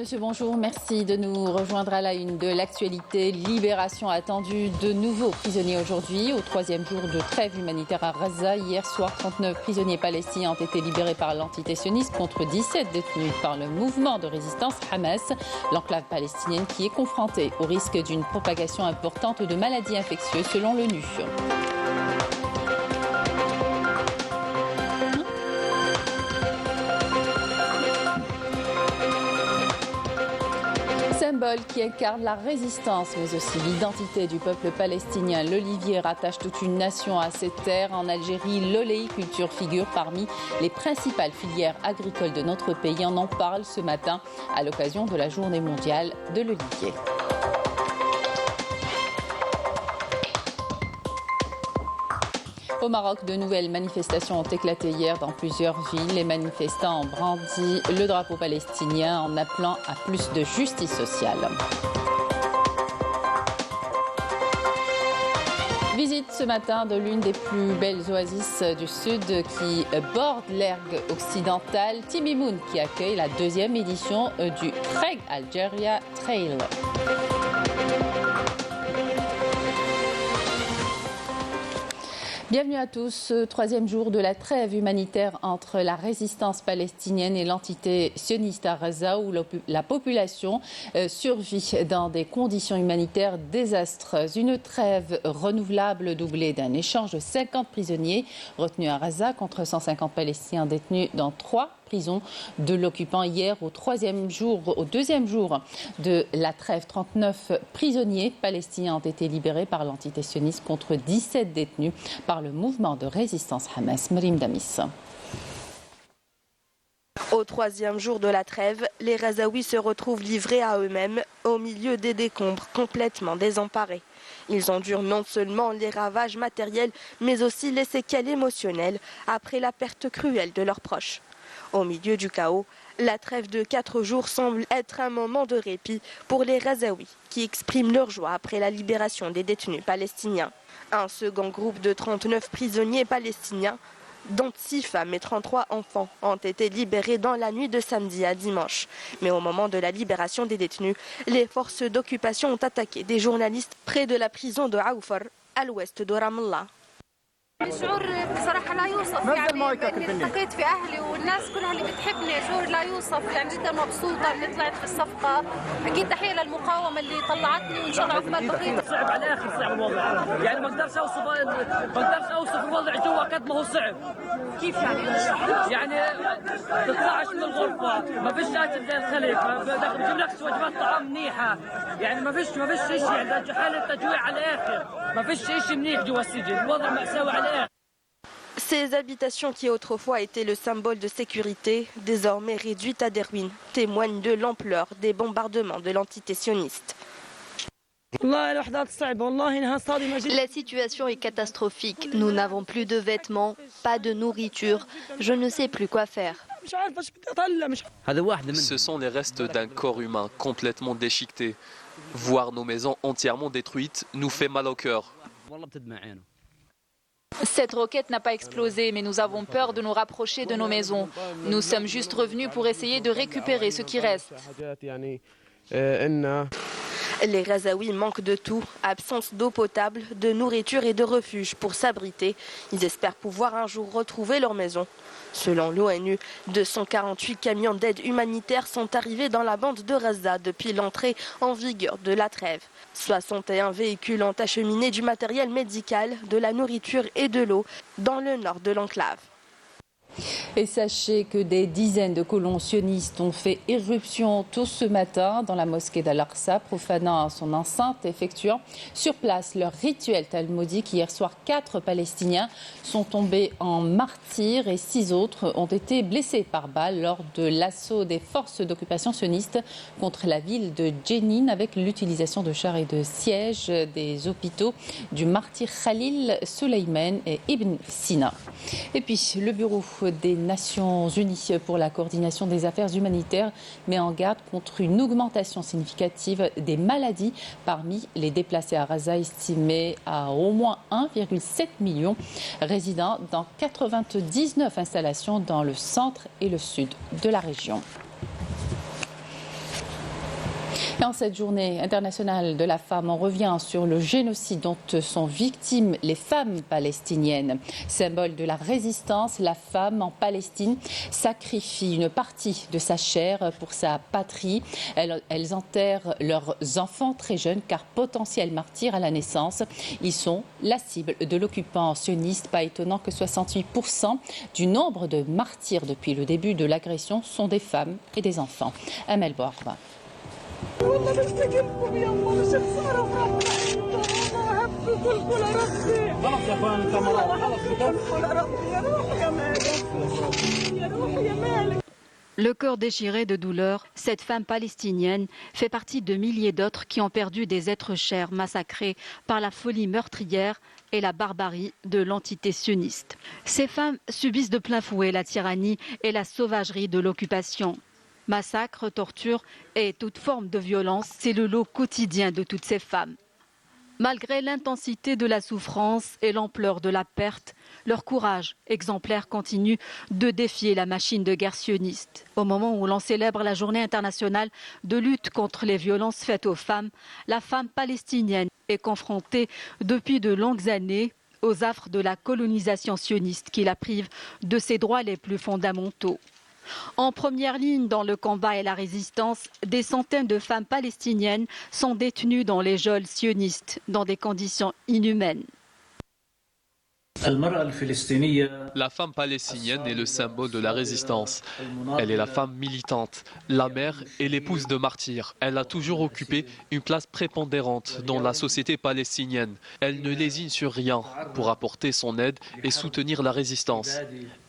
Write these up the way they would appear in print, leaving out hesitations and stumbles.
monsieur, bonjour. Merci de nous rejoindre à la une de l'actualité. Libération attendue de nouveaux prisonniers aujourd'hui. Au troisième jour de trêve humanitaire à Gaza, hier soir, 39 prisonniers palestiniens ont été libérés par l'entité sioniste contre 17 détenus par le mouvement de résistance Hamas. L'enclave palestinienne qui est confrontée au risque d'une propagation importante de maladies infectieuses selon l'ONU. Symbole qui incarne la résistance, mais aussi l'identité du peuple palestinien. L'olivier rattache toute une nation à ses terres. En Algérie, l'oléiculture figure parmi les principales filières agricoles de notre pays. On en parle ce matin à l'occasion de la journée mondiale de l'olivier. Au Maroc, de nouvelles manifestations ont éclaté hier dans plusieurs villes. Les manifestants ont brandi le drapeau palestinien en appelant à plus de justice sociale. Visite ce matin de l'une des plus belles oasis du sud qui borde l'ergue occidentale, Timimoun, qui accueille la deuxième édition du Trek Algeria Trail. Bienvenue à tous. Troisième jour de la trêve humanitaire entre la résistance palestinienne et l'entité sioniste à Gaza, où la population survit dans des conditions humanitaires désastreuses. Une trêve renouvelable doublée d'un échange de 50 prisonniers retenus à Gaza contre 150 Palestiniens détenus dans 3 prisons de l'occupant. Hier, au deuxième jour de la trêve, 39 prisonniers palestiniens ont été libérés par l'entité sioniste contre 17 détenus par le mouvement de résistance Hamas. Marim Damis. Au troisième jour de la trêve, les Gazaouis se retrouvent livrés à eux-mêmes au milieu des décombres, complètement désemparés. Ils endurent non seulement les ravages matériels, mais aussi les séquelles émotionnelles après la perte cruelle de leurs proches. Au milieu du chaos, la trêve de 4 jours semble être un moment de répit pour les Gazaouis qui expriment leur joie après la libération des détenus palestiniens. Un second groupe de 39 prisonniers palestiniens, dont 6 femmes et 33 enfants, ont été libérés dans la nuit de samedi à dimanche. Mais au moment de la libération des détenus, les forces d'occupation ont attaqué des journalistes près de la prison de Aoufar, à l'ouest de Ramallah. شعور بصراحة لا يوصف يعني التقيت في أهلي والناس كلها اللي بتحبني شعور لا يوصف يعني جدا مبسوطة إني طلعت في الصفقة أكيد تحية للمقاومة اللي طلعتني وإن شاء الله عقبال بقية صعب على الآخر صعب الوضع يعني ما أقدرش أوصف الوضع جوا قد ما هو صعب كيف يعني 13 من الغرفة ما فيش أكل زي الخليج بجيب لك وجبات طعام منيحة يعني ما فيش شيء يعني حالة تجويع على الآخر ما فيش شيء منيح جوا السجن الوضع مأساوي على الآخر. Ces habitations qui autrefois étaient le symbole de sécurité, désormais réduites à des ruines, témoignent de l'ampleur des bombardements de l'entité sioniste. La situation est catastrophique. Nous n'avons plus de vêtements, pas de nourriture. Je ne sais plus quoi faire. Ce sont les restes d'un corps humain complètement déchiqueté. Voir nos maisons entièrement détruites nous fait mal au cœur. Cette roquette n'a pas explosé, mais nous avons peur de nous rapprocher de nos maisons. Nous sommes juste revenus pour essayer de récupérer ce qui reste. Les Gazaouis manquent de tout, absence d'eau potable, de nourriture et de refuge pour s'abriter. Ils espèrent pouvoir un jour retrouver leur maison. Selon l'ONU, 248 camions d'aide humanitaire sont arrivés dans la bande de Gaza depuis l'entrée en vigueur de la trêve. 61 véhicules ont acheminé du matériel médical, de la nourriture et de l'eau dans le nord de l'enclave. Et sachez que des dizaines de colons sionistes ont fait irruption tôt ce matin dans la mosquée d'Al-Aqsa, profanant son enceinte, effectuant sur place leur rituel talmudique. Hier soir, 4 Palestiniens sont tombés en martyrs et 6 autres ont été blessés par balle lors de l'assaut des forces d'occupation sionistes contre la ville de Jenin avec l'utilisation de chars et de sièges des hôpitaux du martyr Khalil Soleiman et Ibn Sina. Et puis, le bureau des Nations Unies pour la coordination des affaires humanitaires met en garde contre une augmentation significative des maladies parmi les déplacés à Gaza, estimés à au moins 1,7 million, résidant dans 99 installations dans le centre et le sud de la région. Et en cette journée internationale de la femme, on revient sur le génocide dont sont victimes les femmes palestiniennes. Symbole de la résistance, la femme en Palestine sacrifie une partie de sa chair pour sa patrie. Elles enterrent leurs enfants très jeunes car potentiels martyrs à la naissance. Ils sont la cible de l'occupant sioniste. Pas étonnant que 68% du nombre de martyrs depuis le début de l'agression sont des femmes et des enfants. Amel Bouarba. Le cœur déchiré de douleur, cette femme palestinienne fait partie de milliers d'autres qui ont perdu des êtres chers massacrés par la folie meurtrière et la barbarie de l'entité sioniste. Ces femmes subissent de plein fouet la tyrannie et la sauvagerie de l'occupation. Massacres, tortures et toute forme de violence, c'est le lot quotidien de toutes ces femmes. Malgré l'intensité de la souffrance et l'ampleur de la perte, leur courage exemplaire continue de défier la machine de guerre sioniste. Au moment où l'on célèbre la journée internationale de lutte contre les violences faites aux femmes, la femme palestinienne est confrontée depuis de longues années aux affres de la colonisation sioniste qui la prive de ses droits les plus fondamentaux. En première ligne dans le combat et la résistance, des centaines de femmes palestiniennes sont détenues dans les geôles sionistes dans des conditions inhumaines. La femme palestinienne est le symbole de la résistance. Elle est la femme militante, la mère et l'épouse de martyrs. Elle a toujours occupé une place prépondérante dans la société palestinienne. Elle ne lésine sur rien pour apporter son aide et soutenir la résistance.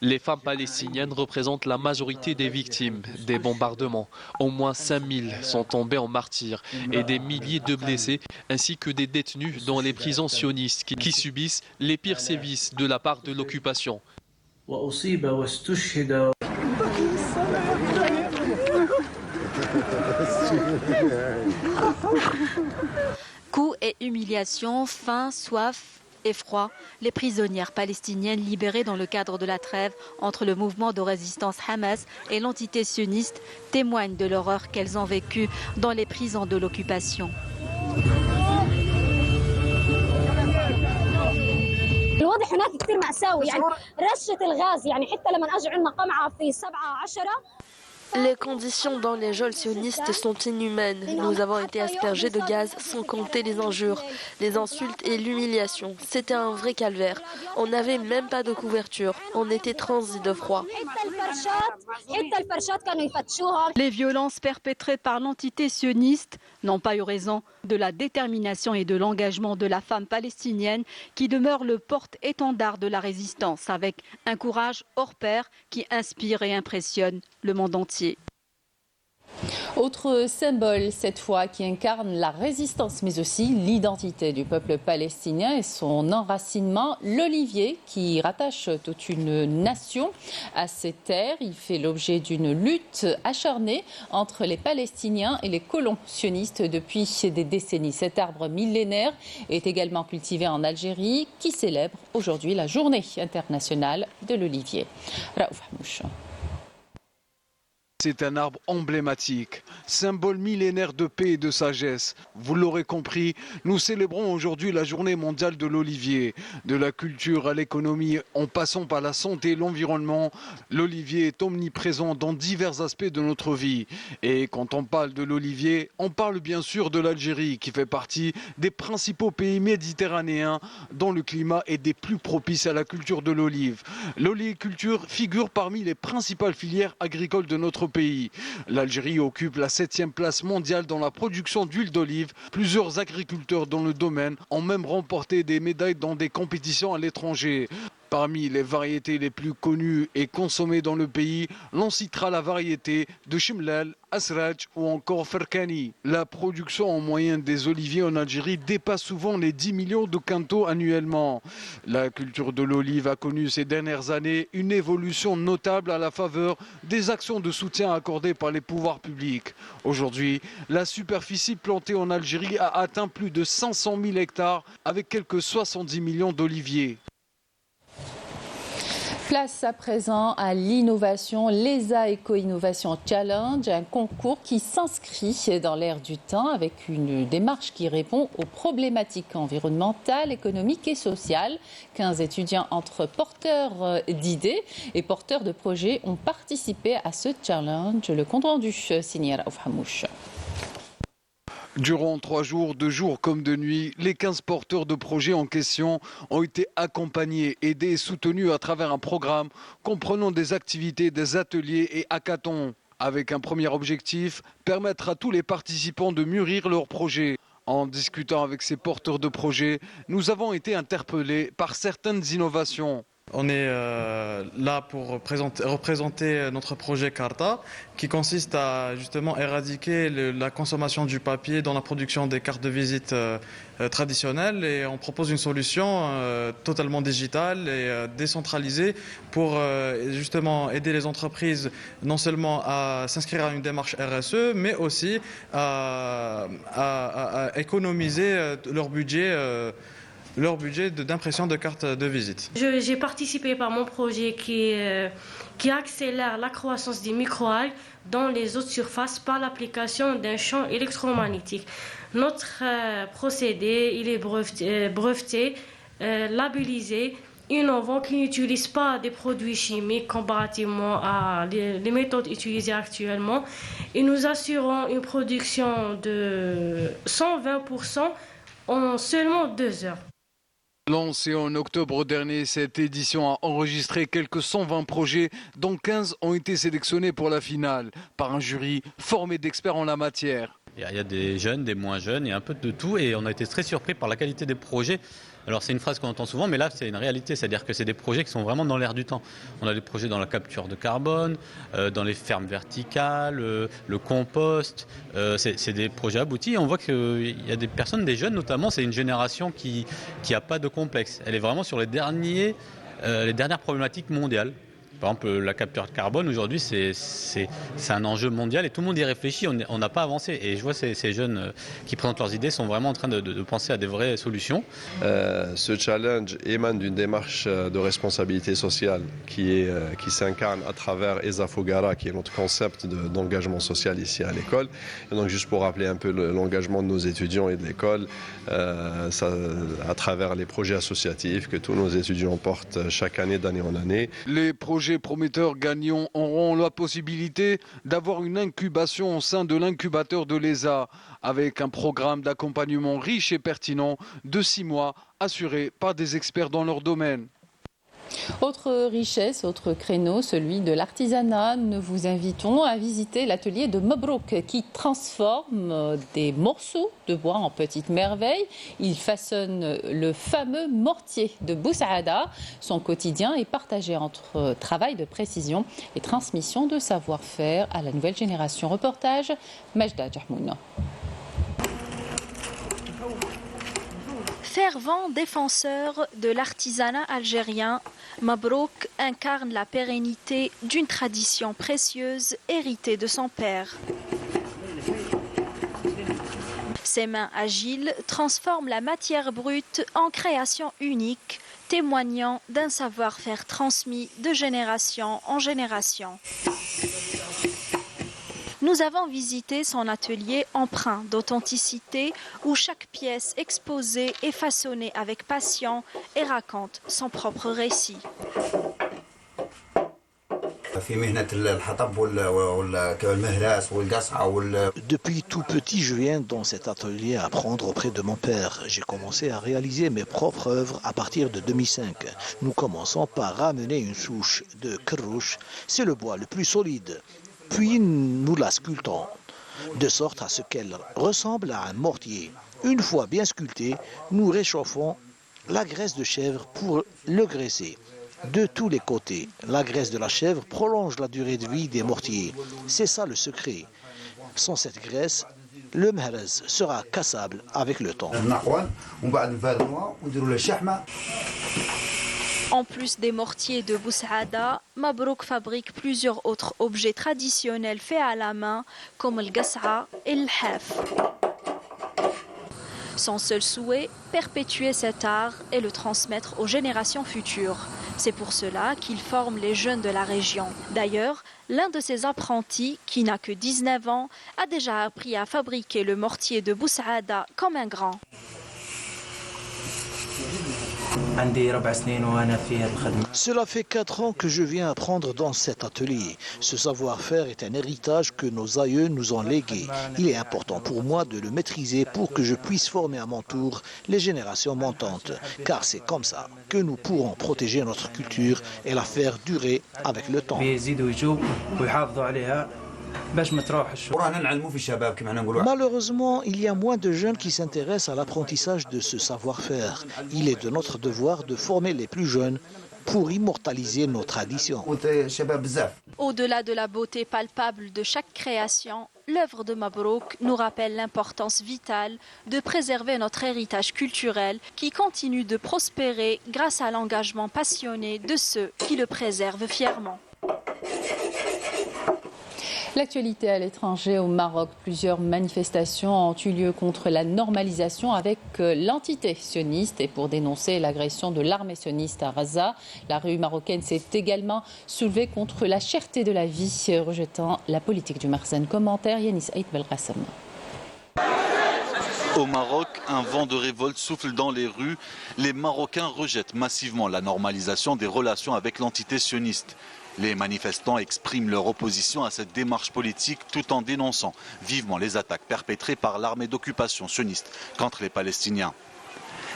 Les femmes palestiniennes représentent la majorité des victimes des bombardements. Au moins 5000 sont tombés en martyrs et des milliers de blessés, ainsi que des détenus dans les prisons sionistes qui subissent les pires sévices de la part de l'occupation. Coups et humiliations, faim, soif et froid, les prisonnières palestiniennes libérées dans le cadre de la trêve entre le mouvement de résistance Hamas et l'entité sioniste témoignent de l'horreur qu'elles ont vécue dans les prisons de l'occupation. الوضع هناك كثير مأساوي يعني رشة الغاز يعني حتى لما اجوا عندنا قمعة في 7/10. Les conditions dans les geôles sionistes sont inhumaines. Nous avons été aspergés de gaz sans compter les injures, les insultes et l'humiliation. C'était un vrai calvaire. On n'avait même pas de couverture. On était transis de froid. Les violences perpétrées par l'entité sioniste n'ont pas eu raison de la détermination et de l'engagement de la femme palestinienne qui demeure le porte-étendard de la résistance avec un courage hors pair qui inspire et impressionne le monde entier. Autre symbole cette fois qui incarne la résistance mais aussi l'identité du peuple palestinien et son enracinement, l'olivier qui rattache toute une nation à ses terres. Il fait l'objet d'une lutte acharnée entre les Palestiniens et les colons sionistes depuis des décennies. Cet arbre millénaire est également cultivé en Algérie qui célèbre aujourd'hui la journée internationale de l'olivier. Raouf Hamouch. C'est un arbre emblématique, symbole millénaire de paix et de sagesse. Vous l'aurez compris, nous célébrons aujourd'hui la journée mondiale de l'olivier. De la culture à l'économie, en passant par la santé et l'environnement, l'olivier est omniprésent dans divers aspects de notre vie. Et quand on parle de l'olivier, on parle bien sûr de l'Algérie, qui fait partie des principaux pays méditerranéens dont le climat est des plus propices à la culture de l'olive. L'oliviculture figure parmi les principales filières agricoles de notre pays. L'Algérie occupe la 7e place mondiale dans la production d'huile d'olive. Plusieurs agriculteurs dans le domaine ont même remporté des médailles dans des compétitions à l'étranger. Parmi les variétés les plus connues et consommées dans le pays, l'on citera la variété de Chimlal, Asraj ou encore Ferkani. La production en moyenne des oliviers en Algérie dépasse souvent les 10 millions de quintaux annuellement. La culture de l'olive a connu ces dernières années une évolution notable à la faveur des actions de soutien accordées par les pouvoirs publics. Aujourd'hui, la superficie plantée en Algérie a atteint plus de 500 000 hectares avec quelques 70 millions d'oliviers. Place à présent à l'innovation, l'ESA Eco-Innovation Challenge, un concours qui s'inscrit dans l'ère du temps avec une démarche qui répond aux problématiques environnementales, économiques et sociales. 15 étudiants entre porteurs d'idées et porteurs de projets ont participé à ce challenge. Le compte rendu signé Raouf Hamouche. Durant 3 jours, de jour comme de nuit, les 15 porteurs de projets en question ont été accompagnés, aidés et soutenus à travers un programme comprenant des activités, des ateliers et hackathons. Avec un premier objectif, permettre à tous les participants de mûrir leurs projets. En discutant avec ces porteurs de projets, nous avons été interpellés par certaines innovations. On est là pour représenter notre projet Carta, qui consiste à justement éradiquer la consommation du papier dans la production des cartes de visite traditionnelles, et on propose une solution totalement digitale et décentralisée pour justement aider les entreprises non seulement à s'inscrire à une démarche RSE, mais aussi à économiser leur budget d'impression de cartes de visite. J'ai participé par mon projet qui accélère la croissance des microalgues dans les eaux de surface par l'application d'un champ électromagnétique. Notre procédé, il est breveté, labellisé, innovant, qui n'utilise pas des produits chimiques comparativement à les méthodes utilisées actuellement. Et nous assurons une production de 120% en seulement 2 heures. Lancée en octobre dernier, cette édition a enregistré quelques 120 projets, dont 15 ont été sélectionnés pour la finale par un jury formé d'experts en la matière. Il y a des jeunes, des moins jeunes, il y a un peu de tout, et on a été très surpris par la qualité des projets. Alors c'est une phrase qu'on entend souvent, mais là c'est une réalité, c'est-à-dire que c'est des projets qui sont vraiment dans l'air du temps. On a des projets dans la capture de carbone, dans les fermes verticales, le compost, c'est des projets aboutis. Et on voit qu'il y a des personnes, des jeunes notamment, c'est une génération qui n'a pas de complexe. Elle est vraiment sur les dernières problématiques mondiales. Par exemple, la capture de carbone, aujourd'hui, c'est un enjeu mondial et tout le monde y réfléchit, on n'a pas avancé. Et je vois ces jeunes qui présentent leurs idées sont vraiment en train de penser à des vraies solutions. Ce challenge émane d'une démarche de responsabilité sociale qui s'incarne à travers ESA Fogara, qui est notre concept d'engagement social ici à l'école. Et donc, juste pour rappeler un peu l'engagement de nos étudiants et de l'école, à travers les projets associatifs que tous nos étudiants portent chaque année, d'année en année. Les projets prometteurs gagnants auront la possibilité d'avoir une incubation au sein de l'incubateur de l'ESA avec un programme d'accompagnement riche et pertinent de 6 mois assuré par des experts dans leur domaine. Autre richesse, autre créneau, celui de l'artisanat. Nous vous invitons à visiter l'atelier de Mabrouk qui transforme des morceaux de bois en petites merveilles. Il façonne le fameux mortier de Boussaada. Son quotidien est partagé entre travail de précision et transmission de savoir-faire à la nouvelle génération. Reportage Majda Djahmouna. Fervent défenseur de l'artisanat algérien, Mabrouk incarne la pérennité d'une tradition précieuse héritée de son père. Ses mains agiles transforment la matière brute en création unique, témoignant d'un savoir-faire transmis de génération en génération. Nous avons visité son atelier empreint d'authenticité où chaque pièce exposée est façonnée avec passion et raconte son propre récit. Depuis tout petit, je viens dans cet atelier apprendre auprès de mon père. J'ai commencé à réaliser mes propres œuvres à partir de 2005. Nous commençons par ramener une souche de kerrouche. C'est le bois le plus solide. Puis nous la sculptons, de sorte à ce qu'elle ressemble à un mortier. Une fois bien sculptée, nous réchauffons la graisse de chèvre pour le graisser. De tous les côtés, la graisse de la chèvre prolonge la durée de vie des mortiers. C'est ça le secret. Sans cette graisse, le mehrez sera cassable avec le temps. En plus des mortiers de Boussaada, Mabrouk fabrique plusieurs autres objets traditionnels faits à la main, comme le gas'a et le haf. Son seul souhait, perpétuer cet art et le transmettre aux générations futures. C'est pour cela qu'il forme les jeunes de la région. D'ailleurs, l'un de ses apprentis, qui n'a que 19 ans, a déjà appris à fabriquer le mortier de Boussaada comme un grand. Cela fait 4 ans que je viens apprendre dans cet atelier. Ce savoir-faire est un héritage que nos aïeux nous ont légué. Il est important pour moi de le maîtriser pour que je puisse former à mon tour les générations montantes. Car c'est comme ça que nous pourrons protéger notre culture et la faire durer avec le temps. Malheureusement, il y a moins de jeunes qui s'intéressent à l'apprentissage de ce savoir-faire. Il est de notre devoir de former les plus jeunes pour immortaliser nos traditions. Au-delà de la beauté palpable de chaque création, l'œuvre de Mabrouk nous rappelle l'importance vitale de préserver notre héritage culturel qui continue de prospérer grâce à l'engagement passionné de ceux qui le préservent fièrement. L'actualité à l'étranger au Maroc, plusieurs manifestations ont eu lieu contre la normalisation avec l'entité sioniste et pour dénoncer l'agression de l'armée sioniste à Gaza. La rue marocaine s'est également soulevée contre la cherté de la vie, rejetant la politique du Marzen. Commentaire Yanis Aït Belgassem. Au Maroc, un vent de révolte souffle dans les rues. Les Marocains rejettent massivement la normalisation des relations avec l'entité sioniste. Les manifestants expriment leur opposition à cette démarche politique tout en dénonçant vivement les attaques perpétrées par l'armée d'occupation sioniste contre les Palestiniens.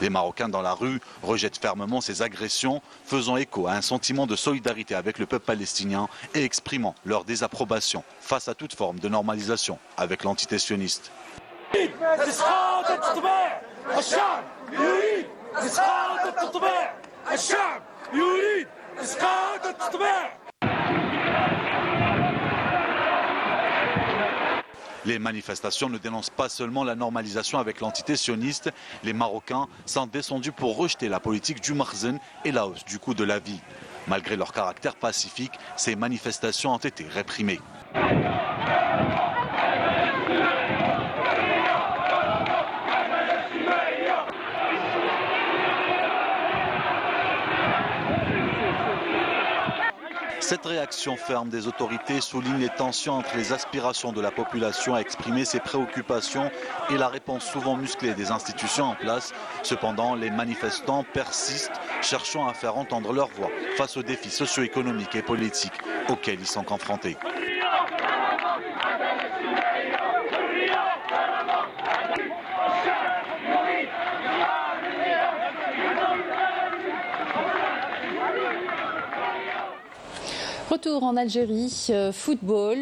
Les Marocains dans la rue rejettent fermement ces agressions, faisant écho à un sentiment de solidarité avec le peuple palestinien et exprimant leur désapprobation face à toute forme de normalisation avec l'entité sioniste. Les manifestations ne dénoncent pas seulement la normalisation avec l'entité sioniste. Les Marocains sont descendus pour rejeter la politique du Marzen et la hausse du coût de la vie. Malgré leur caractère pacifique, ces manifestations ont été réprimées. Cette réaction ferme des autorités souligne les tensions entre les aspirations de la population à exprimer ses préoccupations et la réponse souvent musclée des institutions en place. Cependant, les manifestants persistent, cherchant à faire entendre leur voix face aux défis socio-économiques et politiques auxquels ils sont confrontés. Retour en Algérie, football,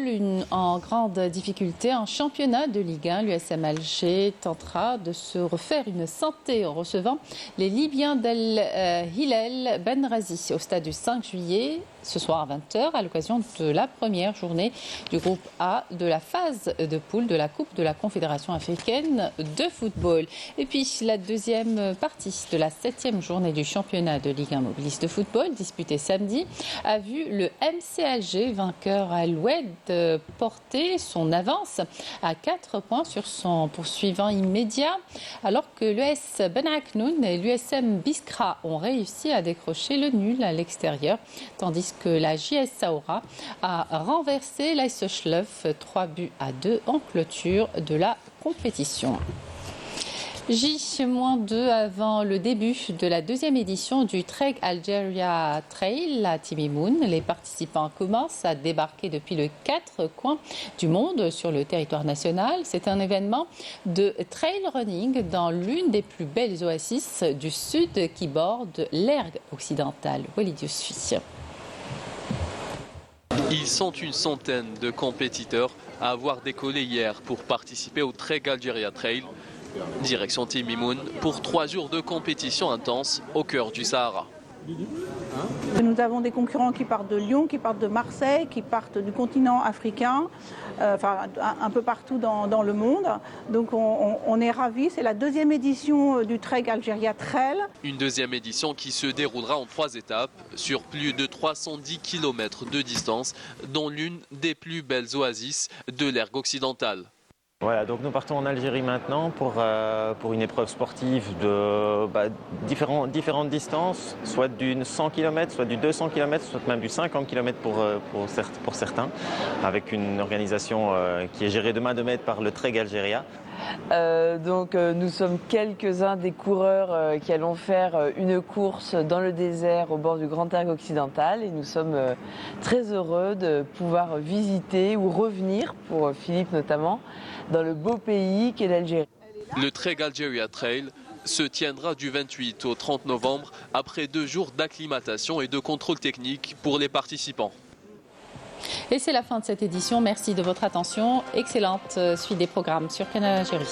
en grande difficulté en championnat de Ligue 1. L'USM Alger tentera de se refaire une santé en recevant les Libyens d'El Hilal Benrazi au stade du 5 juillet, ce soir à 20h, à l'occasion de la première journée du groupe A de la phase de poule de la Coupe de la Confédération africaine de football. Et puis la deuxième partie de la 7e journée du championnat de Ligue 1 mobiliste de football, disputée samedi, a vu le MC Alger, vainqueur à l'Oued, porter son avance à 4 points sur son poursuivant immédiat, alors que l'US Ben Aknoun et l'USM Biskra ont réussi à décrocher le nul à l'extérieur, tandis que la JS Saoura a renversé l'AS Schleuf 3-2 en clôture de la compétition. J-2 avant le début de la deuxième édition du Trek Algeria Trail à Timimoun. Les participants commencent à débarquer depuis les 4 coins du monde sur le territoire national. C'est un événement de trail running dans l'une des plus belles oasis du sud qui borde l'ergue occidentale. Walid Yousfi. Ils sont une centaine de compétiteurs à avoir décollé hier pour participer au Trek Algeria Trail. Direction Timimoun pour 3 jours de compétition intense au cœur du Sahara. Nous avons des concurrents qui partent de Lyon, qui partent de Marseille, qui partent du continent africain, un peu partout dans le monde. Donc on est ravis. C'est la deuxième édition du Trek Algeria Trail. Une deuxième édition qui se déroulera en 3 étapes sur plus de 310 km de distance, dont l'une des plus belles oasis de l'ergue occidentale. Voilà, donc nous partons en Algérie maintenant pour une épreuve sportive de différentes distances, soit du 100 km, soit du 200 km, soit même du 50 km pour certains, avec une organisation qui est gérée de main de maître par le Treg Algéria. Nous sommes quelques-uns des coureurs qui allons faire une course dans le désert au bord du Grand Erg occidental et nous sommes très heureux de pouvoir visiter ou revenir, pour Philippe notamment, dans le beau pays qu'est l'Algérie. Le Treg Algeria Trail se tiendra du 28 au 30 novembre après 2 jours d'acclimatation et de contrôle technique pour les participants. Et c'est la fin de cette édition. Merci de votre attention. Excellente suite des programmes sur Canal Algérie.